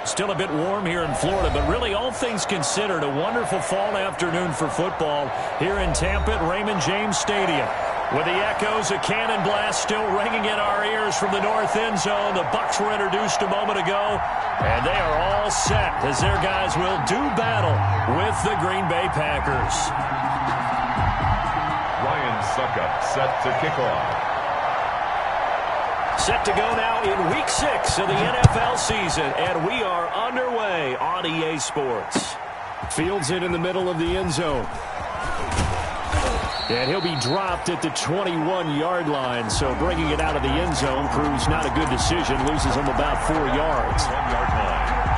Still a bit warm here in Florida, but really all things considered, a wonderful fall afternoon for football here in Tampa at Raymond James Stadium. With the echoes of cannon blast still ringing in our ears from the north end zone, the Bucs were introduced a moment ago, and they are all set as their guys will do battle with the Green Bay Packers. Ryan Suckup set to kick off. Set to go now in Week 6 of the NFL season, and we are underway on EA Sports. Fields in the middle of the end zone. And he'll be dropped at the 21-yard line, so bringing it out of the end zone proves not a good decision. Loses him about 4 yards. 1-yard line.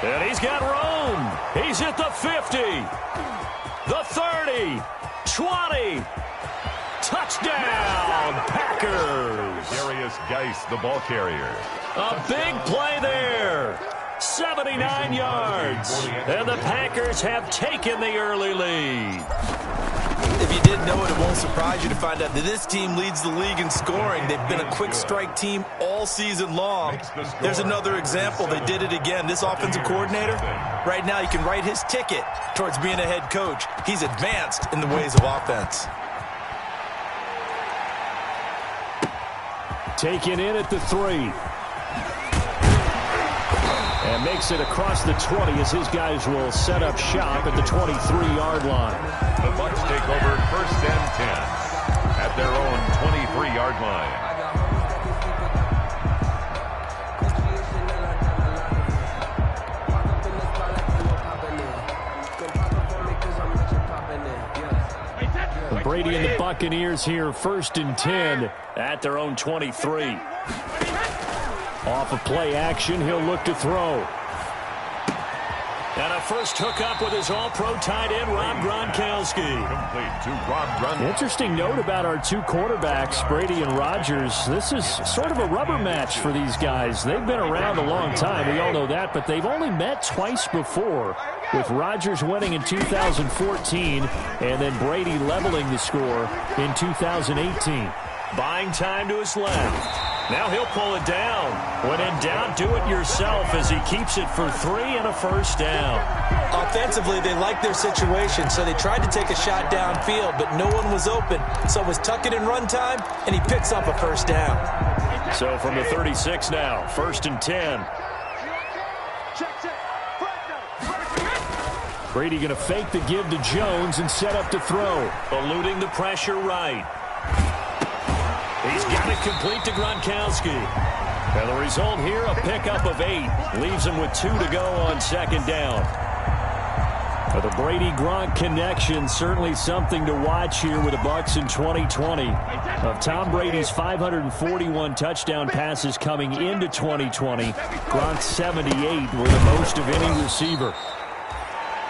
And he's got room. He's at the 50, the 30, 20. Touchdown, Packers. Darius Geis, the ball carrier. A big play there. 79 yards. And the Packers have taken the early lead. If you didn't know it, it won't surprise you to find out that this team leads the league in scoring. They've been a quick strike team all season long. There's another example. They did it again. This offensive coordinator, right now, you can write his ticket towards being a head coach. He's advanced in the ways of offense. Taken in at the 3. And makes it across the 20 as his guys will set up shop at the 23-yard line. The Bucs take over 1st and 10 at their own 23-yard line. Brady and the Buccaneers here, 1st and 10 at their own 23. Off of play action, he'll look to throw. And a first hookup with his all-pro tight end, Rob Gronkowski. Complete to Rob Gronkowski. Interesting note about our two quarterbacks, Brady and Rodgers. This is sort of a rubber match for these guys. They've been around a long time, we all know that, but they've only met twice before, with Rodgers winning in 2014 and then Brady leveling the score in 2018. Buying time to his left. Now he'll pull it down. When in doubt, do it yourself as he keeps it for 3 and a first down. Offensively, they liked their situation, so they tried to take a shot downfield, but no one was open. So it was tuck it in run time, and he picks up a first down. So from the 36 now, 1st and 10. Brady going to fake the give to Jones and set up to throw. Eluding the pressure right. He's got it complete to Gronkowski. And the result here, a pickup of 8. Leaves him with 2 to go on 2nd down. But the Brady-Gronk connection, certainly something to watch here with the Bucs in 2020. Of Tom Brady's 541 touchdown passes coming into 2020, Gronk's 78 were the most of any receiver.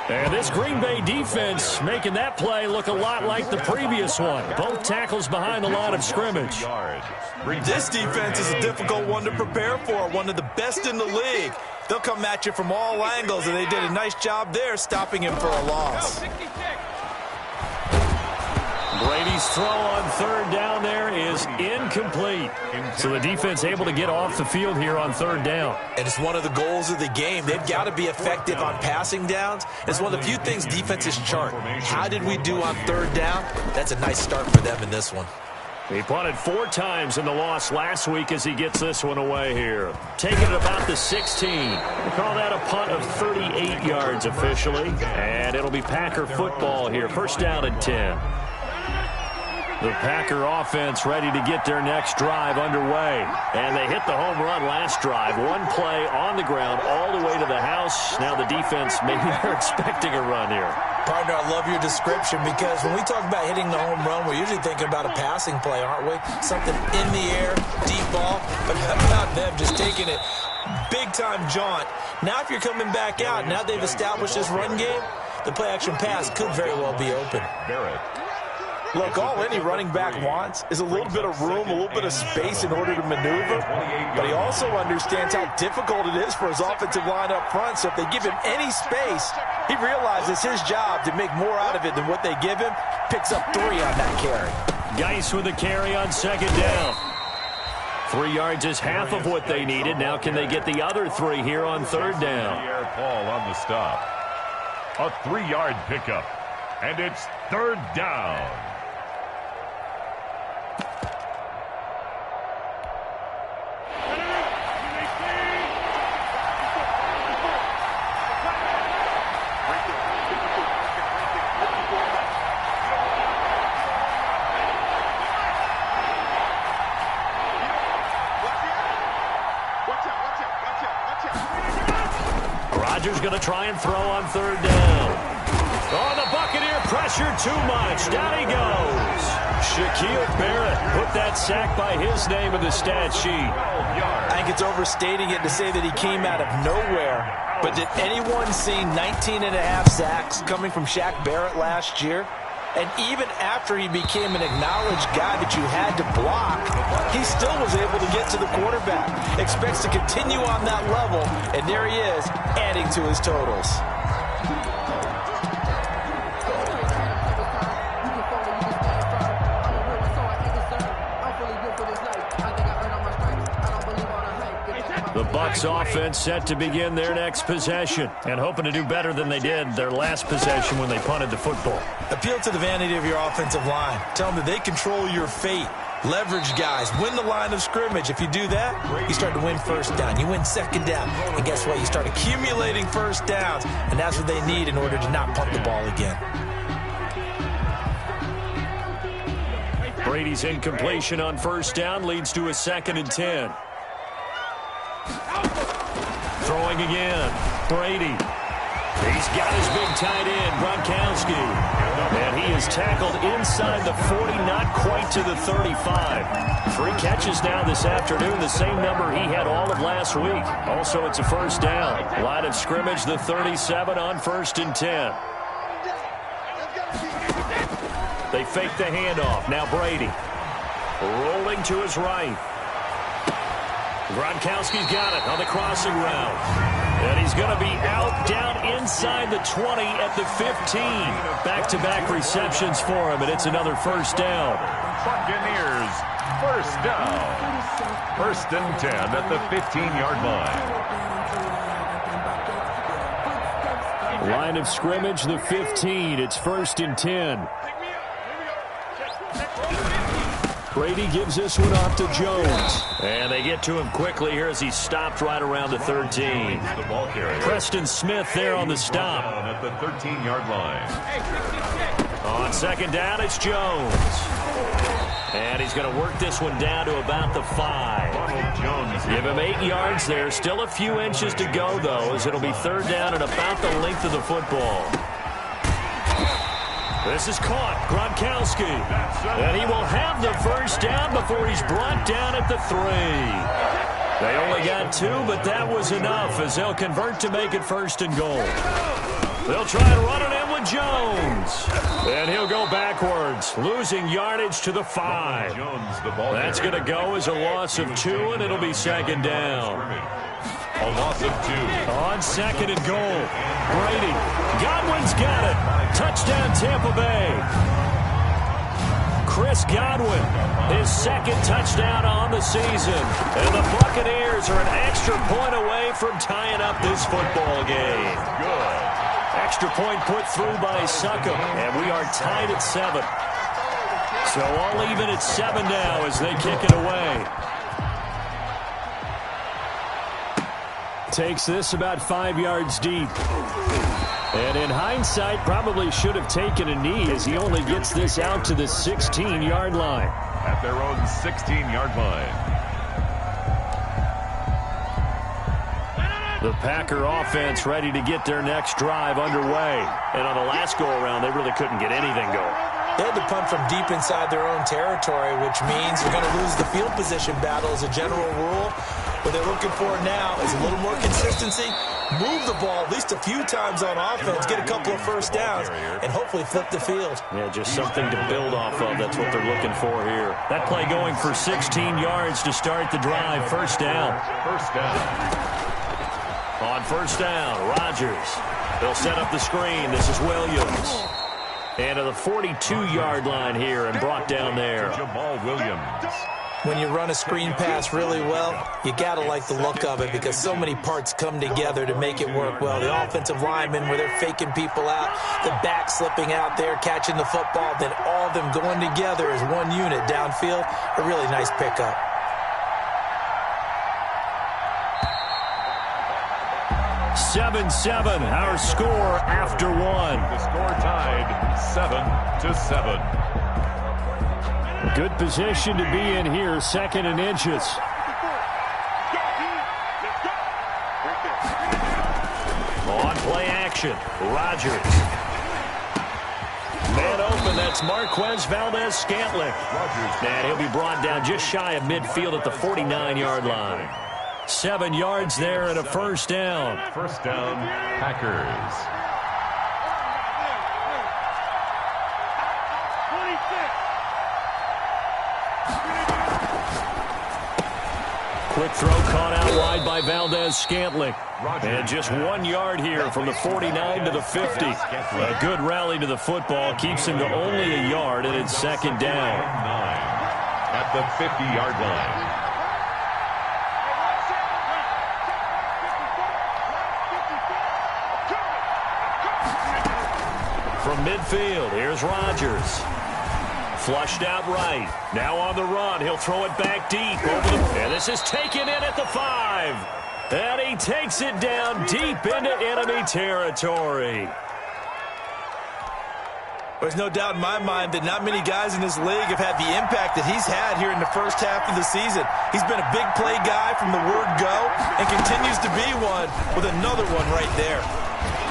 And this Green Bay defense making that play look a lot like the previous one. Both tackles behind the line of scrimmage. This defense is a difficult one to prepare for, one of the best in the league. They'll come at you from all angles, and they did a nice job there stopping him for a loss. Brady's throw on 3rd down there is incomplete. So the defense able to get off the field here on 3rd down. And it's one of the goals of the game. They've got to be effective on passing downs. It's one of the few things defenses chart. How did we do on 3rd down? That's a nice start for them in this one. He punted 4 times in the loss last week as he gets this one away here. Taking it about the 16. We call that a punt of 38 yards officially. And it'll be Packer football here. 1st down and 10. The Packer offense ready to get their next drive underway. And they hit the home run last drive. One play on the ground all the way to the house. Now the defense, maybe they're expecting a run here. Partner, I love your description because when we talk about hitting the home run, we're usually thinking about a passing play, aren't we? Something in the air, deep ball. But how about them just taking it big-time jaunt? Now if you're coming back out, now they've established this run game, the play-action pass could very well be open. Barrett. Look, all any running back wants is a little bit of room, a little bit of space in order to maneuver. But he also understands how difficult it is for his offensive line up front. So if they give him any space, he realizes his job to make more out of it than what they give him. Picks up 3 on that carry. Geis with a carry on second down. 3 yards is half of what they needed. Now can they get the other 3 here on third down? Paul on the stop. A 3-yard pickup. And it's third down. Rodgers going to try and throw on third down. Oh, the Buccaneer pressure too much. Down he goes. Shaquille Barrett put that sack by his name in the stat sheet. I think it's overstating it to say that he came out of nowhere. But did anyone see 19.5 sacks coming from Shaq Barrett last year? And even after he became an acknowledged guy that you had to block, he still was able to get to the quarterback. Expects to continue on that level, and there he is, adding to his totals. The Bucs offense set to begin their next possession and hoping to do better than they did their last possession when they punted the football. Appeal to the vanity of your offensive line. Tell them that they control your fate. Leverage guys. Win the line of scrimmage. If you do that, you start to win first down. You win second down. And guess what? You start accumulating first downs. And that's what they need in order to not punt the ball again. Brady's incompletion on first down leads to a 2nd and 10. Throwing again. Brady. He's got his big tight end, Gronkowski. And he is tackled inside the 40, not quite to the 35. 3 catches now this afternoon, the same number he had all of last week. Also, it's a first down. Line of scrimmage, the 37 on 1st and 10. They fake the handoff. Now Brady. Rolling to his right. Gronkowski's got it on the crossing route. And he's going to be out down inside the 20 at the 15. Back-to-back receptions for him, and it's another first down. Buccaneers, first down. 1st and 10 at the 15-yard line. Line of scrimmage, the 15. It's 1st and 10. Brady gives this one off to Jones. And they get to him quickly here as he stopped right around the 13. Preston Smith there on the stop. At the 13-yard line. On second down, it's Jones. And he's going to work this one down to about the 5. Give him 8 yards there. Still a few inches to go, though, as it'll be third down and about the length of the football. This is caught. Gronkowski. And he will have the first down before he's brought down at the 3. They only got 2, but that was enough as they'll convert to make it 1st and goal. They'll try and run it in with Jones. And he'll go backwards, losing yardage to the 5. That's going to go as a loss of 2, and it'll be 2nd down. A loss of 2. On 2nd and goal. Brady. Godwin's got it. Touchdown, Tampa Bay. Chris Godwin, his 2nd touchdown on the season. And the Buccaneers are an extra point away from tying up this football game. Good. Extra point put through by Succop, and we are tied at 7. So all even at 7 now as they kick it away. Takes this about 5 yards deep. And in hindsight, probably should have taken a knee as he only gets this out to the 16-yard line. At their own 16-yard line. The Packer offense ready to get their next drive underway. And on the last go-around, they really couldn't get anything going. They had to punt from deep inside their own territory, which means you're going to lose the field position battle as a general rule. What they're looking for now is a little more consistency, move the ball at least a few times on offense, get a couple of first downs, and hopefully flip the field. Yeah, just something to build off of. That's what they're looking for here. That play going for 16 yards to start the drive. First down. First down. On first down, Rodgers. They'll set up the screen. This is Williams. And to the 42-yard line here and brought down there. Jamal Williams. When you run a screen pass really well, you got to like the look of it because so many parts come together to make it work well. The offensive linemen, where they're faking people out, the back slipping out there, catching the football, then all of them going together as one unit downfield. A really nice pickup. Seven, our score after one. The score tied 7-7. Good position to be in here, second and inches. On play action, Rodgers. Man open, that's Marquez Valdez-Scantling. And he'll be brought down just shy of midfield at the 49-yard line. 7 yards there and a first down. First down, Packers. Quick throw caught out wide by Valdez-Scantling. And just 1 yard here from the 49 to the 50. A good rally to the football keeps him to only a yard, and it's second down. At the 50-yard line. From midfield, here's Rodgers. Flushed out right. Now on the run. He'll throw it back deep. And this is taken in at the 5. And he takes it down deep into enemy territory. There's no doubt in my mind that not many guys in this league have had the impact that he's had here in the first half of the season. He's been a big play guy from the word go and continues to be one with another one right there.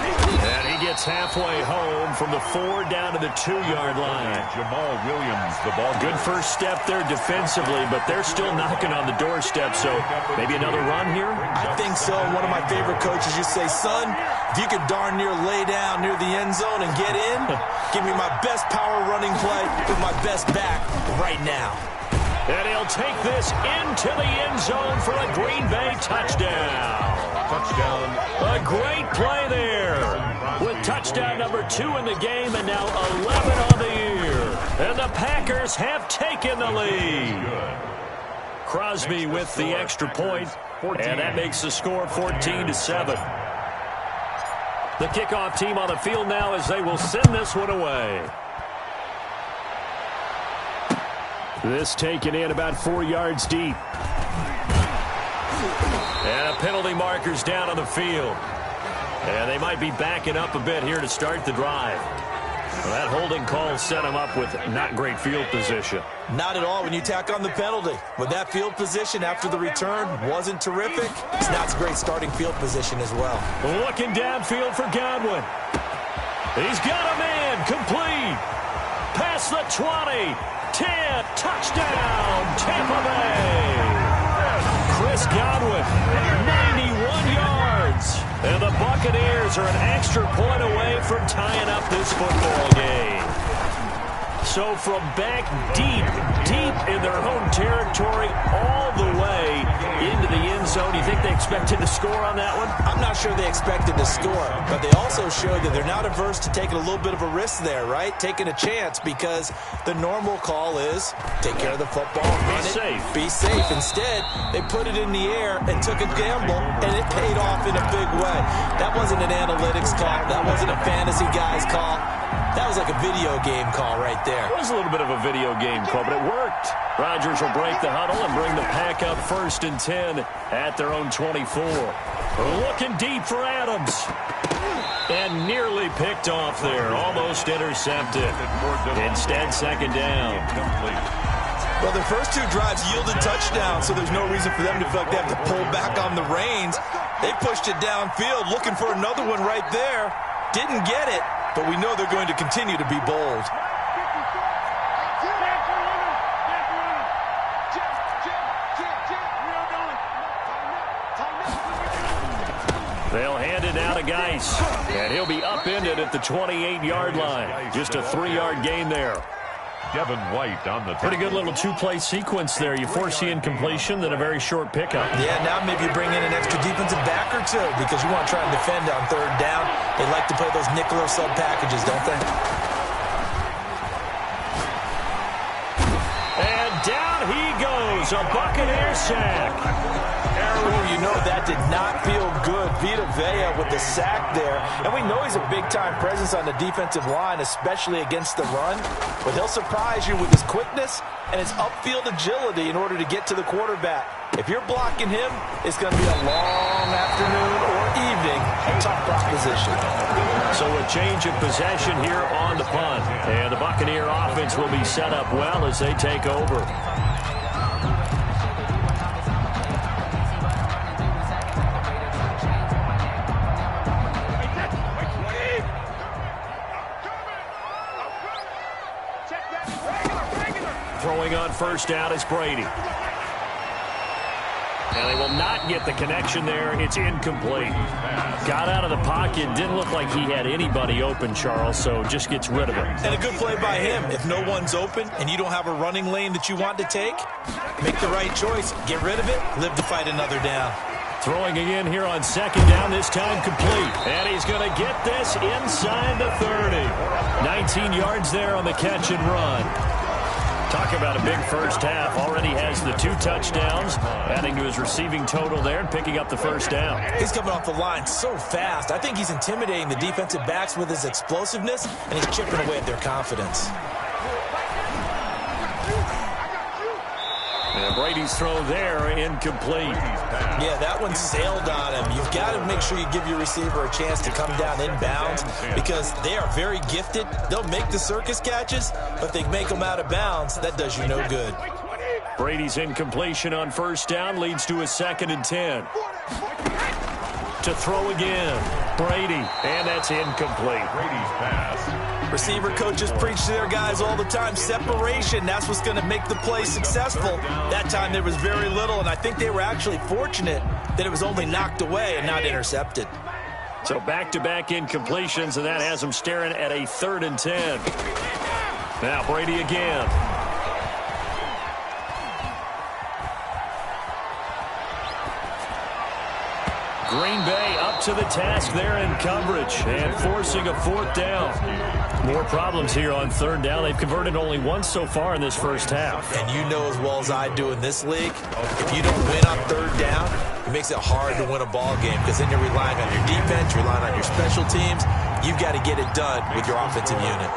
And he gets halfway home from the 4 down to the 2-yard line. Jamal Williams, the ball. Good first step there defensively, but they're still knocking on the doorstep, so maybe another run here? I think so. One of my favorite coaches used to say, son, if you could darn near lay down near the end zone and get in, give me my best power running play with my best back right now. And he'll take this into the end zone for a Green Bay touchdown. Touchdown. A great play there with touchdown number 2 in the game and now 11 on the year. And the Packers have taken the lead. Crosby with the extra point, and that makes the score 14-7. The kickoff team on the field now as they will send this one away. This taken in about 4 yards deep. And a penalty marker's down on the field. And they might be backing up a bit here to start the drive. Well, that holding call set him up with not great field position. Not at all when you tack on the penalty. With that field position after the return wasn't terrific, it's not a great starting field position as well. Looking downfield for Godwin. He's got a man complete. Past the 20. 10, touchdown, Tampa Bay. Chris Godwin, 91 yards. And the Buccaneers are an extra point away from tying up this football game. So from back deep in their home territory all the way into the end zone, you think they expected to score on that one? I'm not sure they expected to score, but they also showed that they're not averse to taking a little bit of a risk there, right? Taking a chance because the normal call is take care of the football, run it, be safe. Instead, they put it in the air and took a gamble, and it paid off in a big way. That wasn't an analytics call. That wasn't a fantasy guy's call. That was like a video game call right there. It was a little bit of a video game call, but it worked. Rodgers will break the huddle and bring the pack up 1st and 10 at their own 24. Looking deep for Adams. And nearly picked off there. Almost intercepted. Instead, second down. Well, their first 2 drives yielded touchdowns, so there's no reason for them to feel like they have to pull back on the reins. They pushed it downfield, looking for another one right there. Didn't get it, but we know they're going to continue to be bold. They'll hand it down to Geis, and he'll be upended at the 28-yard line. Just a 3-yard gain there. Devin White on the pretty good little two-play sequence there. You force the incompletion, then a very short pickup. Yeah, now maybe you bring in an extra defensive back or two because you want to try and defend on third down. They like to play those nickel or sub packages, don't they? And down he goes, a Buccaneer sack. Oh, you know that did not feel good. Vita Vea with the sack there. And we know he's a big-time presence on the defensive line, especially against the run. But he'll surprise you with his quickness and his upfield agility in order to get to the quarterback. If you're blocking him, it's going to be a long afternoon or evening. A tough proposition. So a change of possession here on the punt. And the Buccaneer offense will be set up well as they take over. Throwing on first down is Brady. And they will not get the connection there. It's incomplete. Got out of the pocket. Didn't look like he had anybody open, Charles, so just gets rid of it. And a good play by him. If no one's open and you don't have a running lane that you want to take, make the right choice. Get rid of it. Live to fight another down. Throwing again here on second down, this time complete. And he's going to get this inside the 30. 19 yards there on the catch and run. Talk about a big first half. Already has the 2 touchdowns, adding to his receiving total there and picking up the first down. He's coming off the line so fast. I think he's intimidating the defensive backs with his explosiveness, and he's chipping away at their confidence. And Brady's throw there, incomplete. Yeah, that one sailed on him. You've got to make sure you give your receiver a chance to come down inbounds because they are very gifted. They'll make the circus catches, but they make them out of bounds. That does you no good. Brady's incompletion on first down leads to a 2nd and 10. To throw again, Brady, and that's incomplete. Brady's pass. Receiver coaches preach to their guys all the time. Separation, that's what's going to make the play successful. That time there was very little, and I think they were actually fortunate that it was only knocked away and not intercepted. So back-to-back incompletions, and that has them staring at a 3rd and 10. Now Brady again. Green Bay up to the task there in coverage and forcing a 4th down. More problems here on 3rd down. They've converted only once so far in this first half. And you know as well as I do in this league, if you don't win on 3rd down, it makes it hard to win a ball game because then you're relying on your defense, you're relying on your special teams. You've got to get it done with your offensive unit.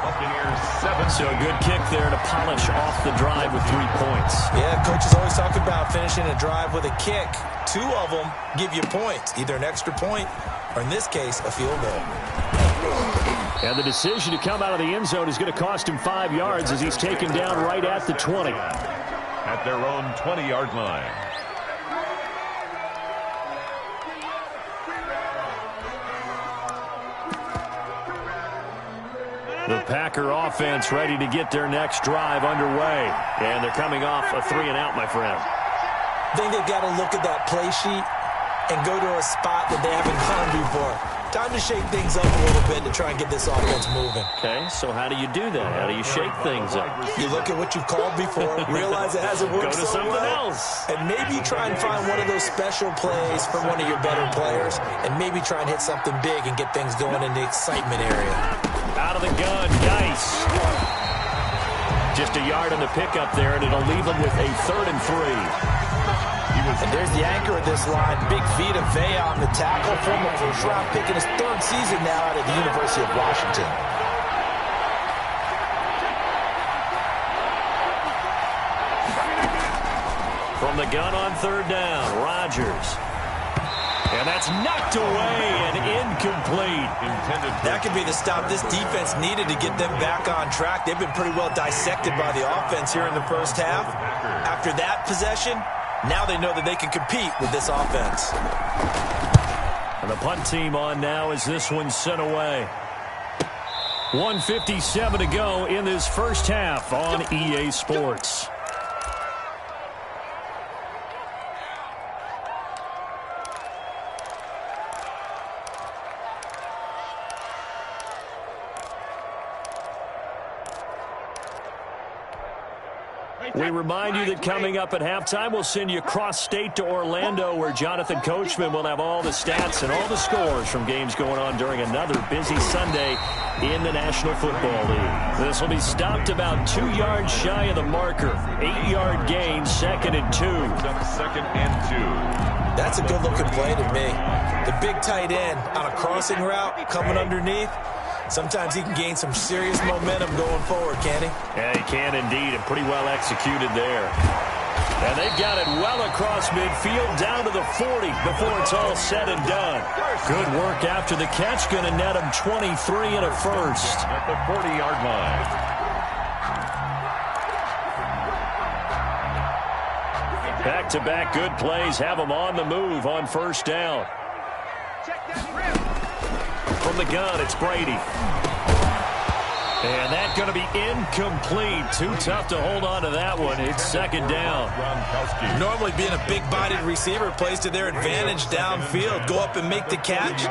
So a good kick there to polish off the drive with 3 points. Yeah, coaches always talk about finishing a drive with a kick. 2 of them give you points, either an extra point or, in this case, a field goal. And the decision to come out of the end zone is going to cost him 5 yards as he's taken down right at the 20. At their own 20-yard line. The Packer offense ready to get their next drive underway. And they're coming off a 3-and-out, my friend. I think they've got to look at that play sheet and go to a spot that they haven't gone before. Time to shake things up a little bit to try and get this offense moving. Okay, so how do you do that? How do you shake things up? You look at what you've called before, realize it hasn't worked Go to so something well, else. and maybe try and find one of those special plays from one of your better players, and maybe try and hit something big and get things going in the excitement area. Out of the gun, Geis. Just a yard on the pickup there, and it'll leave them with a 3rd and 3. And there's the anchor of this line, Big Vita Vea on the tackle, former first-round pick in his 3rd season now out of the University of Washington. From the gun on 3rd down, Rodgers. And that's knocked away and incomplete. That could be the stop this defense needed to get them back on track. They've been pretty well dissected by the offense here in the first half. After that possession, now they know that they can compete with this offense. And the punt team on now as this one's sent away. 1:57 to go in this first half on EA Sports. We remind you that coming up at halftime, we'll send you cross-state to Orlando, where Jonathan Coachman will have all the stats and all the scores from games going on during another busy Sunday in the National Football League. This will be stopped about 2 yards shy of the marker. 8-yard gain, 2nd and 2. 2nd and 2. That's a good-looking play to me. The big tight end on a crossing route coming underneath. Sometimes he can gain some serious momentum going forward, can't he? Yeah, he can indeed, and pretty well executed there. And they've got it well across midfield, down to the 40 before it's all said and done. Good work after the catch, going to net him 23 and a first. At the 40-yard line. Back-to-back good plays have him on the move on first down. From the gun, it's Brady. And that's going to be incomplete. Too tough to hold on to that one. It's 2nd down. Normally being a big-bodied receiver plays to their advantage downfield. Go up and make the catch,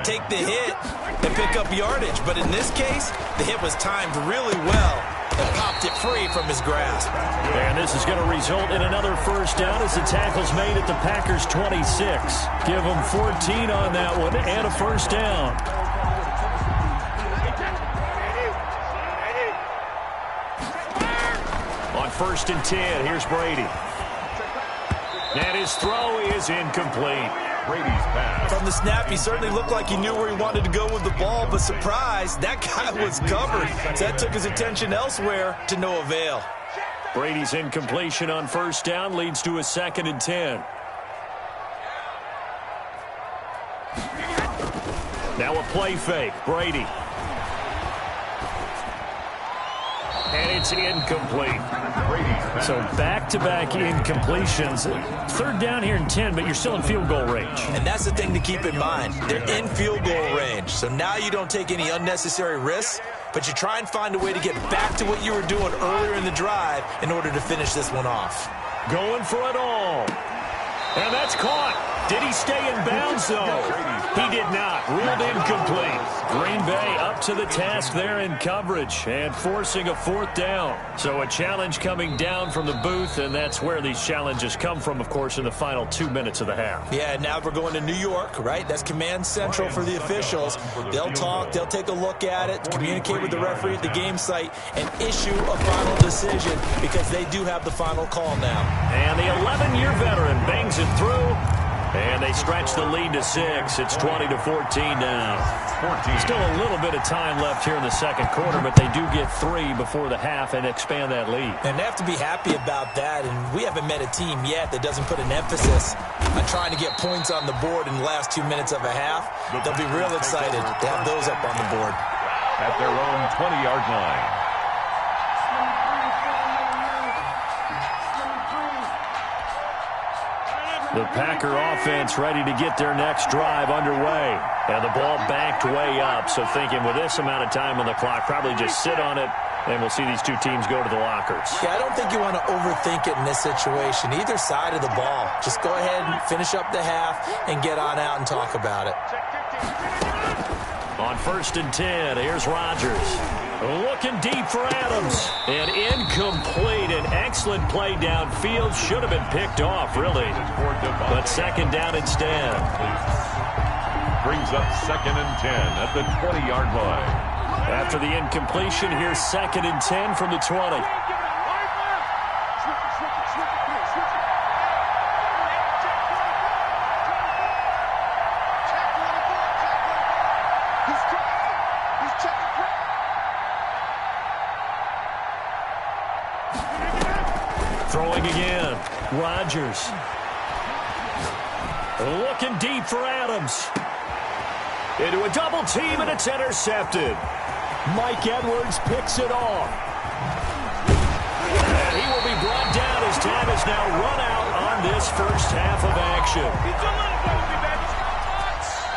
take the hit, and pick up yardage. But in this case, the hit was timed really well and popped it free from his grasp. And this is going to result in another first down as the tackle's made at the Packers' 26. Give them 14 on that one and a first down. On 1st and 10, here's Brady. And his throw is incomplete. Brady's pass. From the snap, he certainly looked like he knew where he wanted to go with the ball, but surprise, that guy was covered. So that took his attention elsewhere to no avail. Brady's incompletion on first down leads to a 2nd and 10. Now a play fake. Brady. And it's incomplete. So back-to-back incompletions. 3rd down here and 10, but you're still in field goal range. And that's the thing to keep in mind. They're in field goal range. So now you don't take any unnecessary risks, but you try and find a way to get back to what you were doing earlier in the drive in order to finish this one off. Going for it all. And that's caught. Did he stay in bounds, though? He did not. Ruled incomplete. Green Bay up to the task there in coverage and forcing a 4th down. So a challenge coming down from the booth, and that's where these challenges come from, of course, in the final 2 minutes of the half. Yeah, now we're going to New York, right? That's command central for the officials. They'll talk, they'll take a look at it, communicate with the referee at the game site, and issue a final decision because they do have the final call now. And the 11-year veteran bangs it through. And they stretch the lead to 6. It's 20-14 now. Still a little bit of time left here in the second quarter, but they do get 3 before the half and expand that lead. And they have to be happy about that. And we haven't met a team yet that doesn't put an emphasis on trying to get points on the board in the last 2 minutes of a half. They'll be real excited to have those up on the board. At their own 20-yard line. The Packer offense ready to get their next drive underway. And the ball backed way up. So thinking with this amount of time on the clock, probably just sit on it, and we'll see these two teams go to the lockers. Yeah, I don't think you want to overthink it in this situation. Either side of the ball. Just go ahead and finish up the half and get on out and talk about it. On 1st and 10, here's Rodgers. Looking deep for Adams. And incomplete. An excellent play downfield. Should have been picked off, really. But 2nd down instead. Brings up 2nd and 10 at the 20-yard line. After the incompletion, here's 2nd and 10 from the 20. Throwing again. Rodgers. Looking deep for Adams. Into a double team, and it's intercepted. Mike Edwards picks it off. And he will be brought down as time is now run out on this first half of action.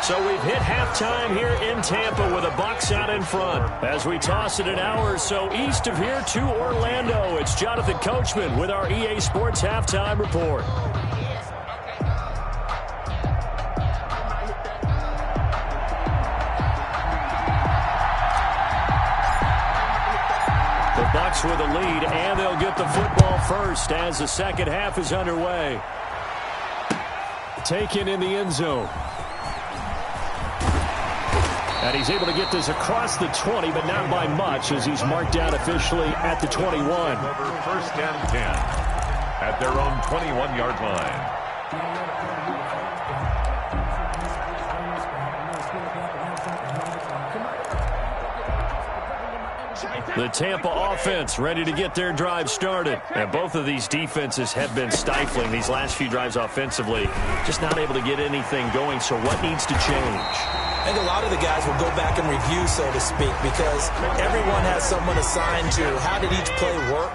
So we've hit halftime here in Tampa with the Bucs out in front. As we toss it an hour or so east of here to Orlando, it's Jonathan Coachman with our EA Sports Halftime Report. The Bucs with a lead, and they'll get the football first as the second half is underway. Taken in the end zone. And he's able to get this across the 20, but not by much as he's marked down officially at the 21. Over first and 10 at their own 21-yard line. The Tampa offense ready to get their drive started. And both of these defenses have been stifling these last few drives offensively. Just not able to get anything going, so what needs to change? I think a lot of the guys will go back and review, so to speak, because everyone has someone assigned to how did each play work.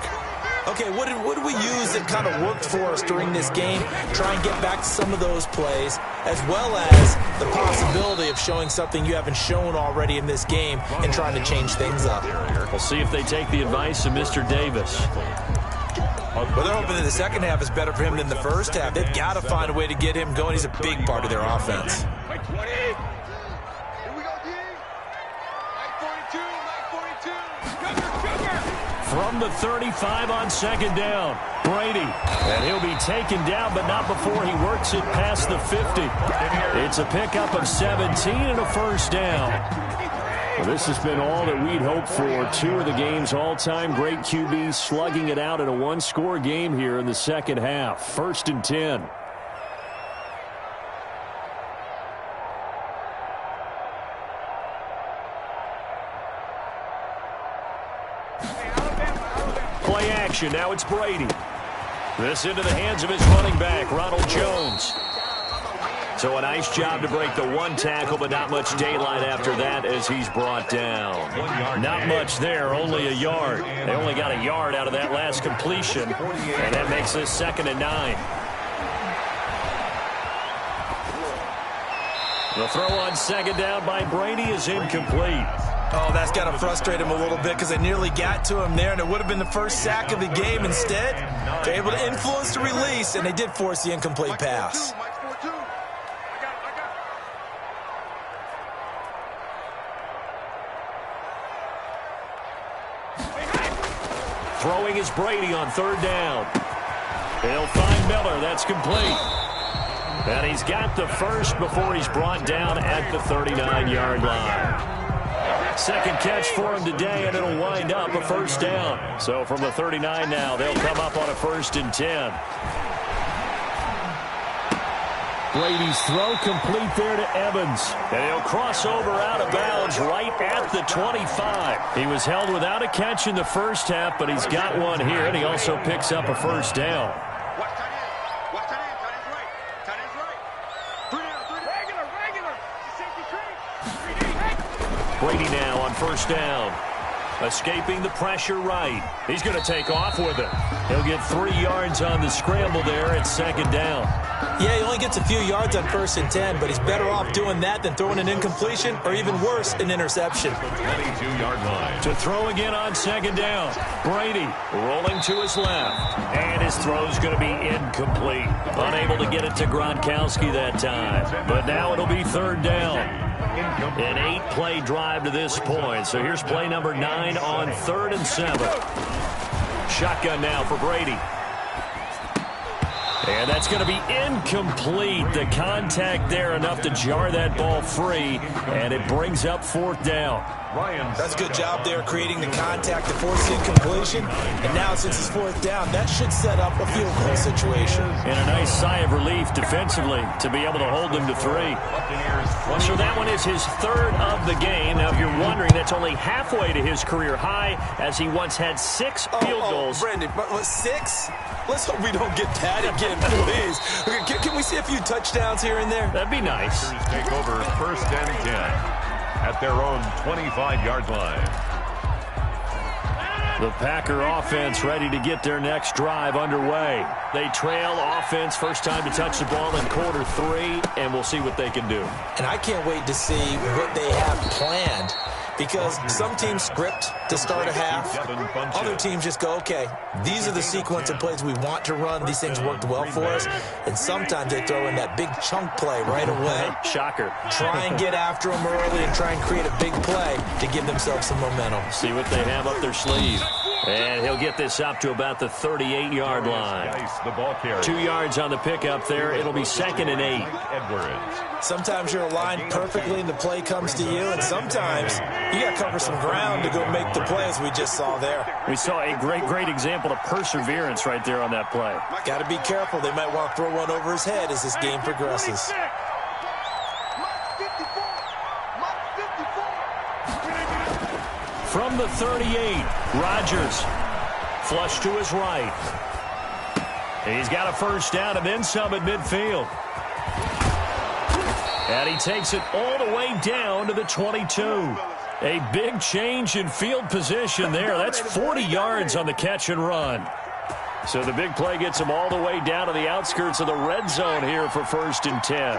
Okay, what did we use that kind of worked for us during this game? Try and get back to some of those plays, as well as the possibility of showing something you haven't shown already in this game and trying to change things up. We'll see if they take the advice of Mr. Davis. Well, they're hoping that the second half is better for him than the first half. They've got to find a way to get him going. He's a big part of their offense. From the 35 on second down, Brady. And he'll be taken down, but not before he works it past the 50. It's a pickup of 17 and a first down. Well, this has been all that we'd hoped for. Two of the game's all-time great QBs slugging it out in a one-score game here in the second half. First and 10. Play action. Now it's Brady. This into the hands of his running back, Ronald Jones. So a nice job to break the one tackle, but not much daylight after that as he's brought down. Not much there, only a yard. They only got a yard out of that last completion, and that makes this 2nd and 9. The throw on second down by Brady is incomplete. Oh, that's got to frustrate him a little bit because they nearly got to him there, and it would have been the first sack of the game. Instead, they're able to influence the release, and they did force the incomplete pass. Throwing is Brady on third down. He'll find Miller. That's complete. And he's got the first before he's brought down at the 39-yard line. Second catch for him today, and it'll wind up a first down. So from the 39 now, they'll come up on a 1st and 10. Brady's throw complete there to Evans. And he'll cross over out of bounds right at the 25. He was held without a catch in the first half, but he's got one here, and he also picks up a first down. Brady now on first down. Escaping the pressure right. He's going to take off with it. He'll get 3 yards on the scramble there at second down. Yeah, he only gets a few yards on 1st and 10, but he's better off doing that than throwing an incompletion or even worse, an interception. 22-yard line. To throw again on second down. Brady rolling to his left. And his throw's going to be incomplete. Unable to get it to Gronkowski that time. But now it'll be 3rd down. An 8-play drive to this point. So here's play number 9 on 3rd and 7. Shotgun now for Brady. And that's going to be incomplete. The contact there enough to jar that ball free. And it brings up 4th down. That's a good job there creating the contact to force the incompletion. And now since it's 4th down, that should set up a field goal situation. And a nice sigh of relief defensively to be able to hold them to 3. So that one is his 3rd of the game. Now if you're wondering, that's only halfway to his career high as he once had 6 field goals. Brendan, 6? Let's hope we don't get that again, please. Okay, can we see a few touchdowns here and there? That'd be nice. Take over 1st and 10 at their own 25-yard line. The Packer offense ready to get their next drive underway. They trail offense, first time to touch the ball in quarter 3, and we'll see what they can do. And I can't wait to see what they have planned. Because some teams script to start a half. Other teams just go, okay, these are the sequence of plays we want to run. These things worked well for us. And sometimes they throw in that big chunk play right away. Shocker. Try and get after them early and try and create a big play to give themselves some momentum. See what they have up their sleeve. And he'll get this up to about the 38-yard line. 2 yards on the pickup there. It'll be 2nd and 8. Sometimes you're aligned perfectly and the play comes to you, and sometimes you got to cover some ground to go make the play, as we just saw there. We saw a great example of perseverance right there on that play. Got to be careful. They might want to throw one over his head as this game progresses. From the 38, Rodgers, flush to his right. He's got a first down and then some at midfield. And he takes it all the way down to the 22. A big change in field position there. That's 40 yards on the catch and run. So the big play gets him all the way down to the outskirts of the red zone here for 1st and 10.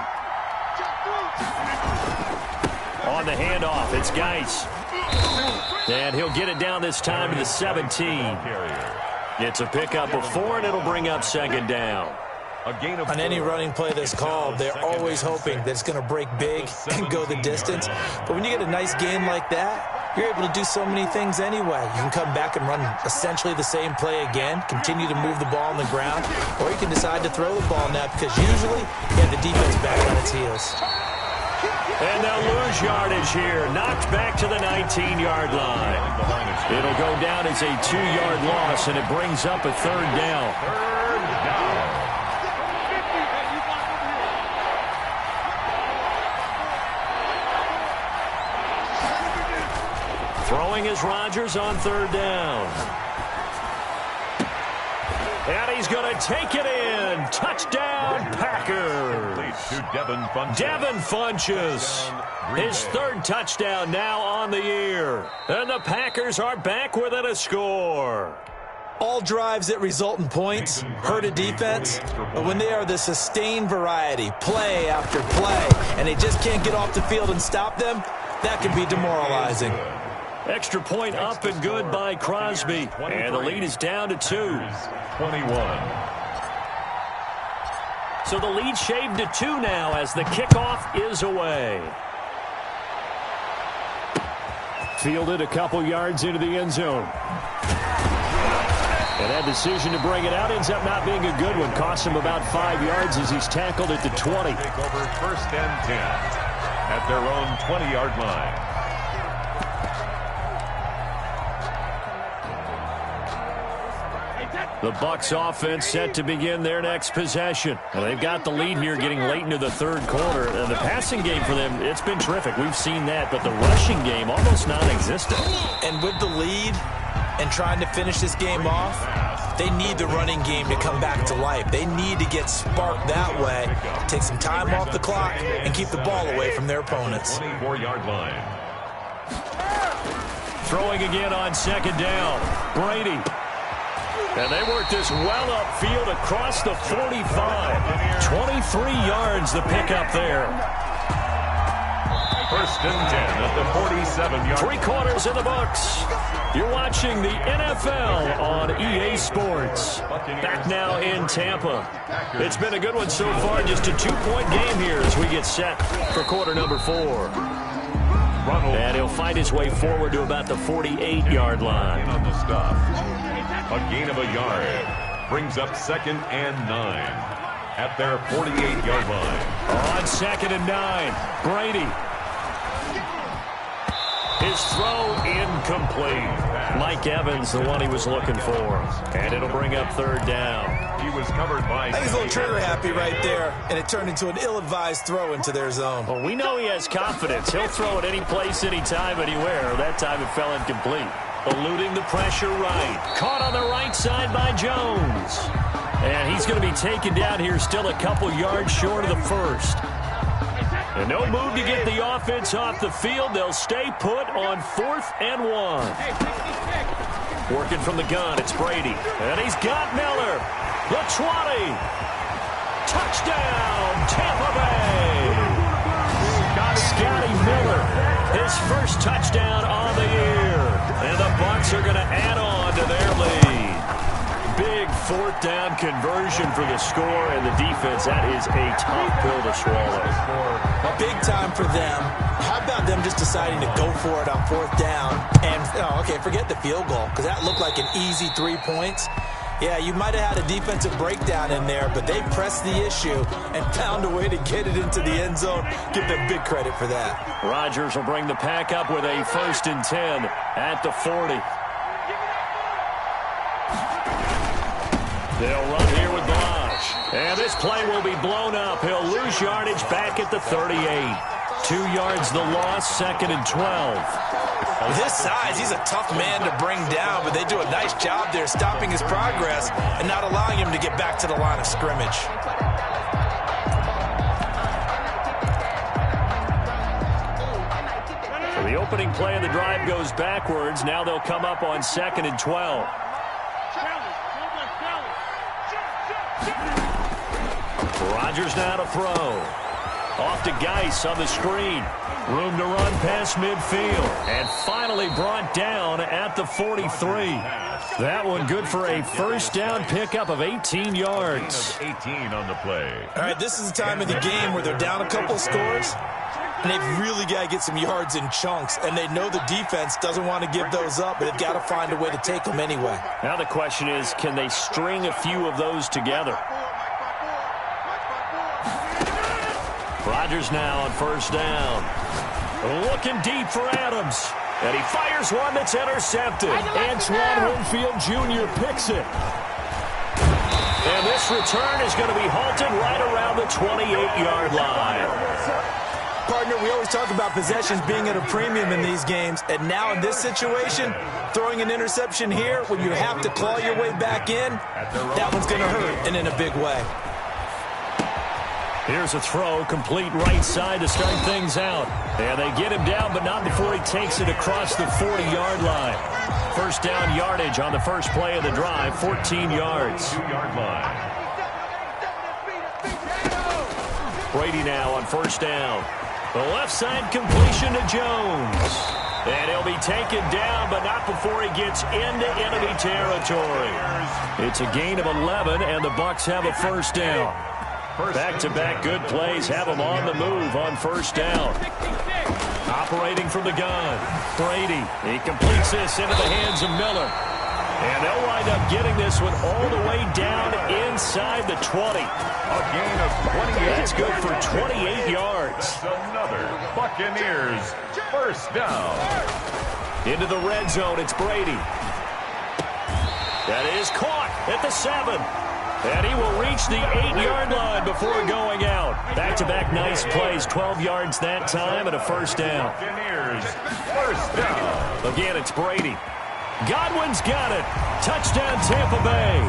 On the handoff, it's Geis. And he'll get it down this time to the 17. It's a pickup of 4, and it'll bring up 2nd down. On any running play that's called, they're always hoping that it's going to break big and go the distance. But when you get a nice game like that, you're able to do so many things anyway. You can come back and run essentially the same play again, continue to move the ball on the ground, or you can decide to throw the ball now because usually you have the defense back on its heels. And they'll lose yardage here. Knocked back to the 19-yard line. It'll go down as a 2-yard loss, and it brings up a 3rd down. Throwing is Rodgers on 3rd down. And he's going to take it in. Touchdown, Packers. Devin Funchess. His 3rd touchdown now on the year. And the Packers are back within a score. All drives that result in points hurt a defense, but when they are the sustained variety, play after play, and they just can't get off the field and stop them, that can be demoralizing. Extra point up and good by Crosby. And the lead is down to 2. 21. So the lead shaved to 2 now as the kickoff is away. Fielded a couple yards into the end zone. And that decision to bring it out ends up not being a good one. Costs him about 5 yards as he's tackled at the 20. Take over 1st and 10 at their own 20-yard line. The Bucs offense set to begin their next possession. And they've got the lead here getting late into the 3rd quarter. And the passing game for them, it's been terrific. We've seen that. But the rushing game, almost non-existent. And with the lead and trying to finish this game off, they need the running game to come back to life. They need to get sparked that way, take some time off the clock, and keep the ball away from their opponents. 24-yard line. Throwing again on 2nd down. Brady. And they work this well upfield across the 45. 23 yards the pickup there. 1st and 10 at the 47-yard. 3 quarters in the books. You're watching the NFL on EA Sports. Back now in Tampa. It's been a good one so far. Just a 2-point game here as we get set for quarter number 4. And he'll find his way forward to about the 48-yard line. On the stop. A gain of a yard. Brings up 2nd and 9 at their 48-yard line. On 2nd and 9, Brady. His throw incomplete. Mike Evans, the one he was looking for. And it'll bring up 3rd down. He was covered by... I think he's a little trigger happy right there, and it turned into an ill-advised throw into their zone. Well, we know he has confidence. He'll throw it any place, anytime, anywhere. That time it fell incomplete. Eluding the pressure right. Caught on the right side by Jones. And he's going to be taken down here still a couple yards short of the 1st. And no move to get the offense off the field. They'll stay put on 4th and 1. Working from the gun, it's Brady. And he's got Miller. The 20. Touchdown, Tampa Bay. Scotty Miller, his first touchdown on the year. And the Bucs are going to add on to their lead. Big big fourth down conversion for the score, and the defense, that is a tough pill to swallow. Big time for them. How about them just deciding to go for it on fourth down? And, forget the field goal, because that looked like an easy 3 points. Yeah, you might have had a defensive breakdown in there, but they pressed the issue and found a way to get it into the end zone. Give them big credit for that. Rodgers will bring the pack up with a 1st and 10 at the 40. They'll run here with Blanche. And this play will be blown up. He'll lose yardage back at the 38. 2 yards the loss, 2nd and 12. With his size, he's a tough man to bring down, but they do a nice job there stopping his progress and not allowing him to get back to the line of scrimmage. So the opening play of the drive goes backwards. Now they'll come up on 2nd and 12. Rodgers now to throw. Off to Geis on the screen. Room to run past midfield. And finally brought down at the 43. That one good for a first down pickup of 18 yards. 18 on the play. All right, this is the time of the game where they're down a couple scores, and they've really got to get some yards in chunks, and they know the defense doesn't want to give those up, but they've got to find a way to take them anyway. Now the question is, can they string a few of those together? Rodgers now on first down. Looking deep for Adams. And he fires one that's intercepted. Antoine Winfield Jr. picks it. And this return is going to be halted right around the 28-yard line. Partner, we always talk about possessions being at a premium in these games, and now in this situation, throwing an interception here when you have to claw your way back in, that one's going to hurt, and in a big way. Here's a throw, complete right side to start things out. And they get him down, but not before he takes it across the 40-yard line. First down yardage on the first play of the drive, 14 yards. 2-yard line. Brady now on first down. The left side completion to Jones. And he'll be taken down, but not before he gets into enemy territory. It's a gain of 11, and the Bucs have a first down. Back-to-back good plays have them on the move on first down. Operating from the gun. Brady. He completes this into the hands of Miller. And they'll wind up getting this one all the way down inside the 20. A gain of 28. That's good for 28 yards. Another Buccaneers first down. Into the red zone, it's Brady. That is caught at the 7. And he will reach the 8-yard line before going out. Back-to-back nice plays, 12 yards that time and a first down. Buccaneers first down. Again, it's Brady. Godwin's got it. Touchdown, Tampa Bay.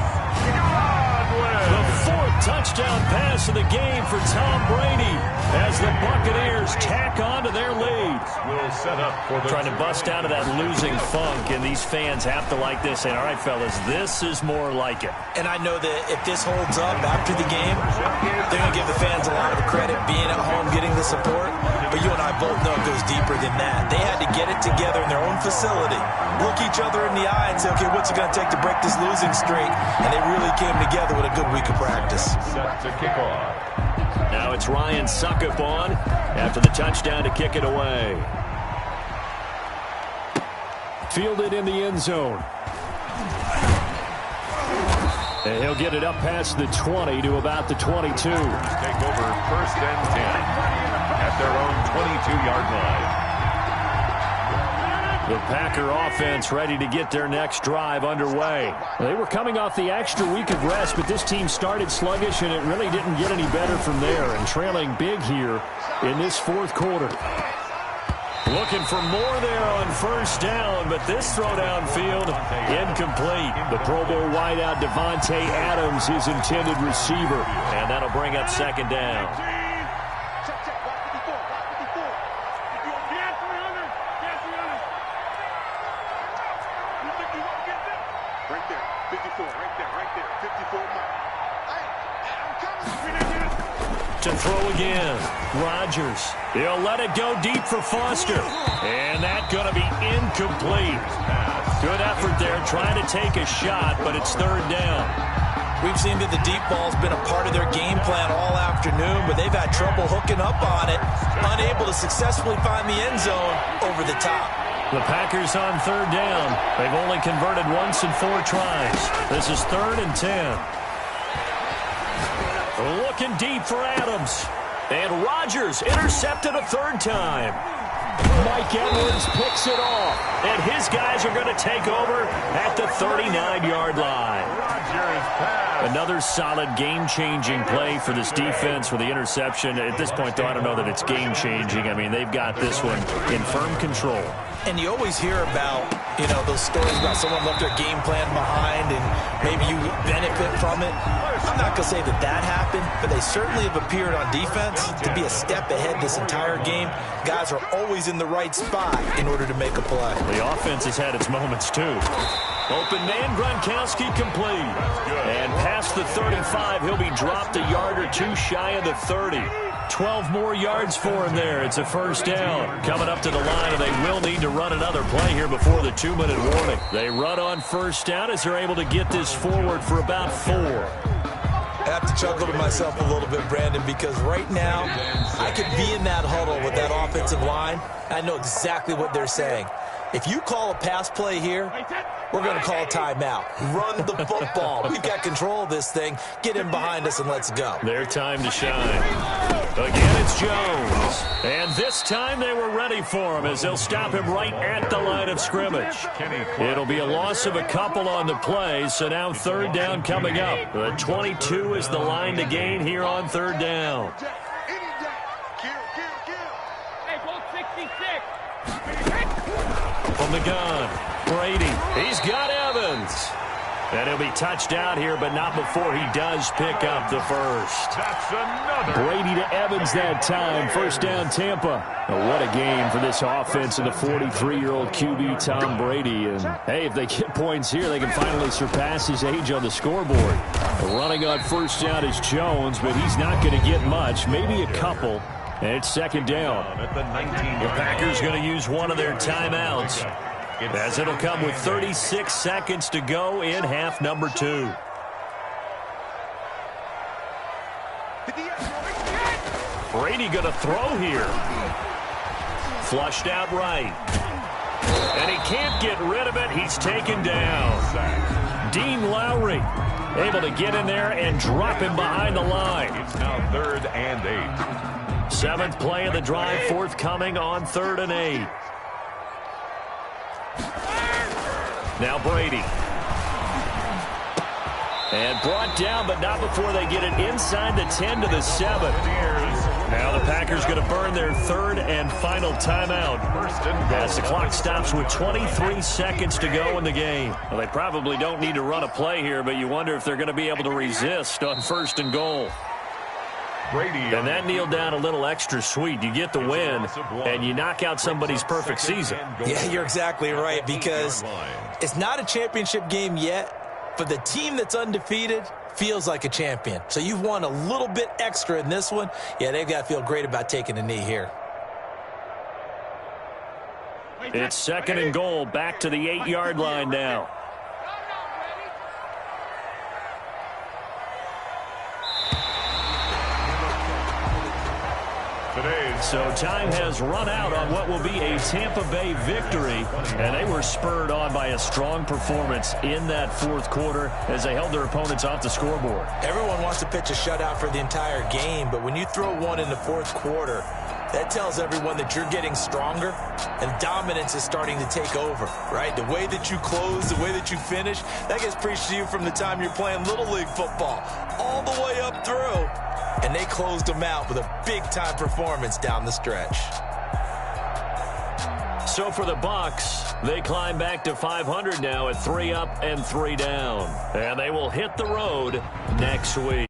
The 4th touchdown pass of the game for Tom Brady as the Buccaneers tack on to their lead. Will set up for the trying to bust out of that losing funk, and these fans have to like this. And all right, fellas, this is more like it. And I know that if this holds up after the game, they're going to give the fans a lot of credit being at home, getting the support. But you and I both know it goes deeper than that. They had to get it together in their own facility, look each other in the eye and say, okay, what's it going to take to break this losing streak? And they really came together with a good week of practice. Set to kick off. Now it's Ryan Suckup on after the touchdown to kick it away. Fielded in the end zone. And he'll get it up past the 20 to about the 22. Take over first and 10 at their own 22-yard line. The Packer offense ready to get their next drive underway. They were coming off the extra week of rest, but this team started sluggish, and it really didn't get any better from there, and trailing big here in this 4th quarter. Looking for more there on first down, but this throw downfield, incomplete. The Pro Bowl wideout Devontae Adams, his intended receiver, and that'll bring up second down. To throw again, Rodgers. He'll let it go deep for Foster. And that's going to be incomplete. Good effort there, trying to take a shot, but it's third down. We've seen that the deep ball's been a part of their game plan all afternoon, but they've had trouble hooking up on it, unable to successfully find the end zone over the top. The Packers on third down. They've only converted once in 4 tries. This is 3rd and 10. Looking deep for Adams. And Rodgers intercepted a 3rd time. Mike Edwards picks it off. And his guys are going to take over at the 39-yard line. Another solid game-changing play for this defense with the interception. At this point, though, I don't know that it's game-changing. I mean, they've got this one in firm control. And you always hear about, those stories about someone left their game plan behind and maybe you benefit from it. I'm not going to say that that happened, but they certainly have appeared on defense to be a step ahead this entire game. Guys are always in the right spot in order to make a play. The offense has had its moments, too. Open man, Gronkowski complete. And past the 35, he'll be dropped a yard or 2 shy of the 30. 12 more yards for him there. It's a first down. Coming up to the line, and they will need to run another play here before the 2-minute warning. They run on first down as they're able to get this forward for about 4. I have to chuckle to myself a little bit, Brandon, because right now I could be in that huddle with that offensive line. I know exactly what they're saying. If you call a pass play here, we're going to call a timeout. Run the football. We've got control of this thing. Get him behind us and let's go. Their time to shine. Again, it's Jones. And this time they were ready for him as they'll stop him right at the line of scrimmage. It'll be a loss of a couple on the play, so now third down coming up. The 22 is the line to gain here on third down. From the gun, Brady. He's got Evans. And he'll be touched out here, but not before he does pick up the first. That's another. Brady to Evans that time. First down, Tampa. Oh, what a game for this offense and the 43-year-old QB Tom Brady. And, hey, if they get points here, they can finally surpass his age on the scoreboard. Running on first down is Jones, but he's not going to get much, maybe a couple. And it's second down. The Packers going to use one of their timeouts, as it'll come with 36 seconds to go in half number 2. Brady going to throw here. Flushed out right. And he can't get rid of it. He's taken down. Dean Lowry able to get in there and drop him behind the line. It's now 3rd and 8. 7th play of the drive, forthcoming on 3rd and 8. Now Brady. And brought down, but not before they get it inside the 10 to the 7. Now the Packers going to burn their 3rd and final timeout as the clock stops with 23 seconds to go in the game. Well, they probably don't need to run a play here, but you wonder if they're going to be able to resist on 1st and goal. And that kneel down a little extra sweet. You get the win, and you knock out somebody's perfect season. Yeah, you're exactly right, because it's not a championship game yet, but the team that's undefeated feels like a champion. So you've won a little bit extra in this one. Yeah, they've got to feel great about taking a knee here. It's 2nd and goal, back to the 8-yard line now. So time has run out on what will be a Tampa Bay victory, and they were spurred on by a strong performance in that 4th quarter as they held their opponents off the scoreboard. Everyone wants to pitch a shutout for the entire game, but when you throw one in the 4th quarter, that tells everyone that you're getting stronger and dominance is starting to take over, right? The way that you close, the way that you finish, that gets preached to you from the time you're playing Little League football all the way up through. And they closed them out with a big-time performance down the stretch. So for the Bucs, they climb back to 500 now at 3 up and 3 down. And they will hit the road next week.